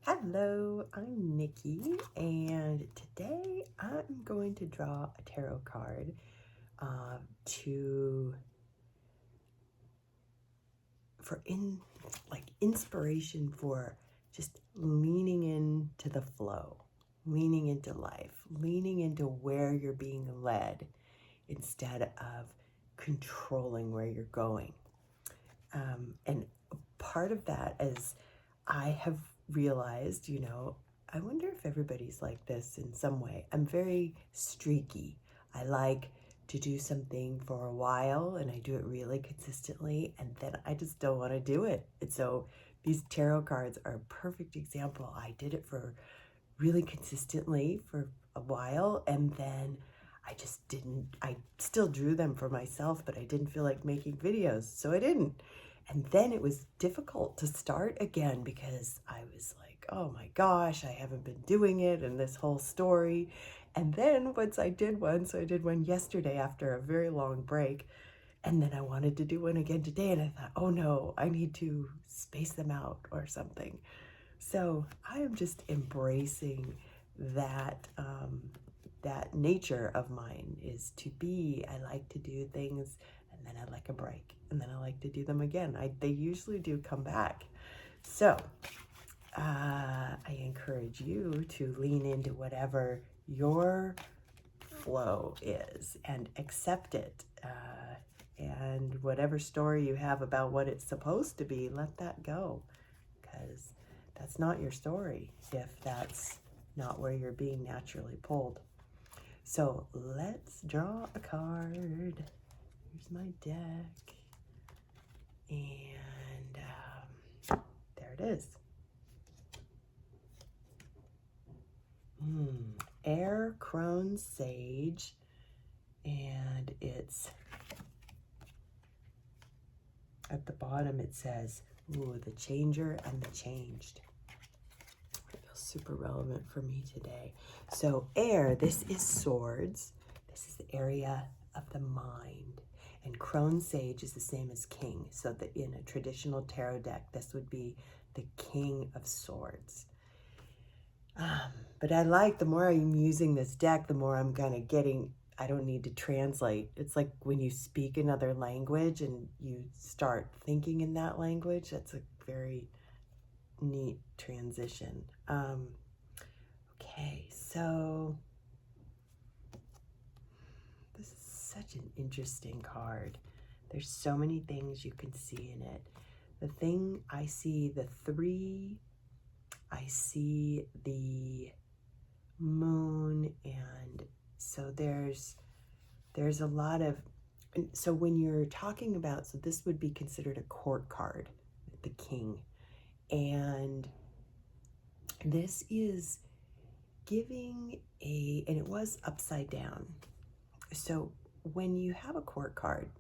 Hello, I'm Nikki, and today I'm going to draw a tarot card to for inspiration for just leaning into the flow, leaning into life, leaning into where you're being led instead of controlling where you're going. And part of that is I have realized, I wonder if everybody's like this in some way. I'm very streaky. I like to do something for a while and I do it really consistently, and then I just don't want to do it. And so these tarot cards are a perfect example. I did it for really consistently for a while, and then I still drew them for myself, but I didn't feel like making videos, so I didn't. And then it was difficult to start again because I was like, oh my gosh, I haven't been doing it, and this whole story. And then once I did one, so I did one yesterday after a very long break, and then I wanted to do one again today, and I thought, oh no, I need to space them out or something. So I am just embracing that that nature of mine is to be. I like to do things, and then I like a break, and then I like to do them again. They usually do come back. So I encourage you to lean into whatever your flow is and accept it. And whatever story you have about what it's supposed to be, let that go, because that's not your story if that's not where you're being naturally pulled. So let's draw a card. Here's my deck. And there it is. Air Crone Sage. And it's at the bottom it says, ooh, the changer and the changed. It feels super relevant for me today. So air, this is swords. This is the area of the mind. And crone sage is the same as king. So that in a traditional tarot deck, this would be the king of swords. But I like, the more I'm using this deck, the more I'm kind of getting, I don't need to translate. It's like when you speak another language and you start thinking in that language. That's a very neat transition. Okay, so this is such an interesting card. There's so many things you can see in it. The thing I see, the three, I see the moon, and so there's a lot of, so when you're talking about, so this would be considered a court card, the king, and this is giving and it was upside down. So when you have a court card,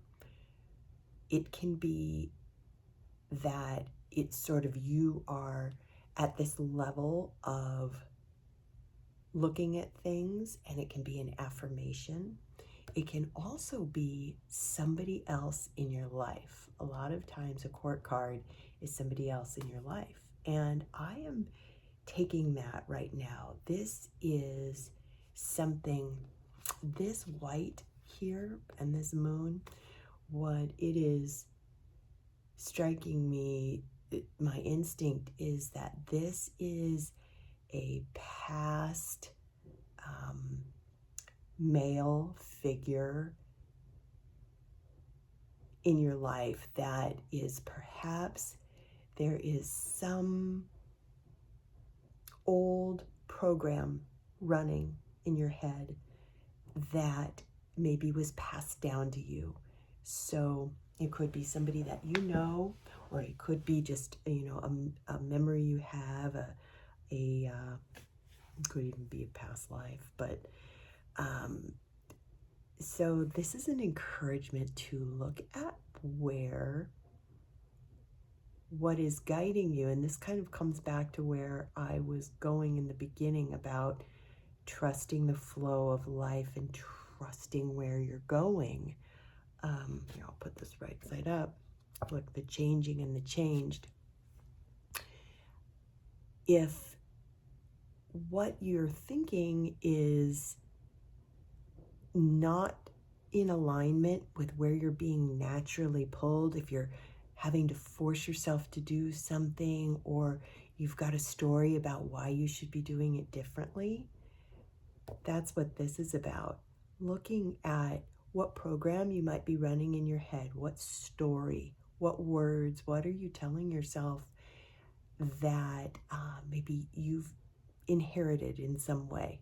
it can be that it's sort of, you are at this level of looking at things, and it can be an affirmation. It can also be somebody else in your life. A lot of times a court card is somebody else in your life. And I am taking that right now. This is something, this white here and this moon, what it is striking me, my instinct is that this is a past male figure in your life that is, perhaps there is some old program running in your head that maybe was passed down to you. So it could be somebody that you know, or it could be just, a memory you have, it could even be a past life. But so this is an encouragement to look at what is guiding you. And this kind of comes back to where I was going in the beginning about trusting the flow of life and trusting where you're going. Here, I'll put this right side up. Look, the changing and the changed. If what you're thinking is not in alignment with where you're being naturally pulled, if you're having to force yourself to do something, or you've got a story about why you should be doing it differently, that's what this is about. Looking at what program you might be running in your head, what story, what words, what are you telling yourself that maybe you've inherited in some way,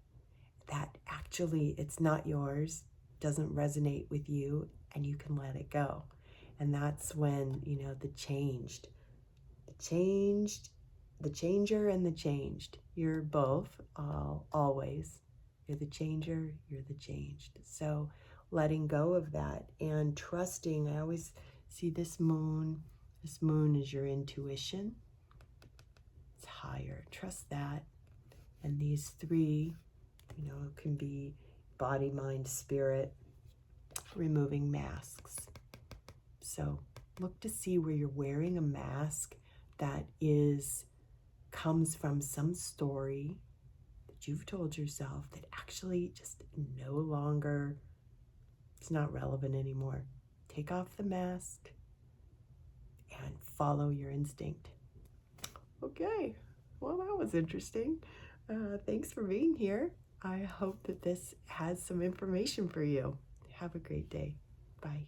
that actually it's not yours, doesn't resonate with you, and you can let it go. And that's when, the changer and the changed. You're both, always. You're the changer, you're the changed. So letting go of that and trusting. I always see this moon. This moon is your intuition. It's higher. Trust that. And these three, can be body, mind, spirit, removing masks. So look to see where you're wearing a mask that comes from some story that you've told yourself that actually just no longer, it's not relevant anymore. Take off the mask and follow your instinct. Okay, well, that was interesting. Thanks for being here. I hope that this has some information for you. Have a great day. Bye.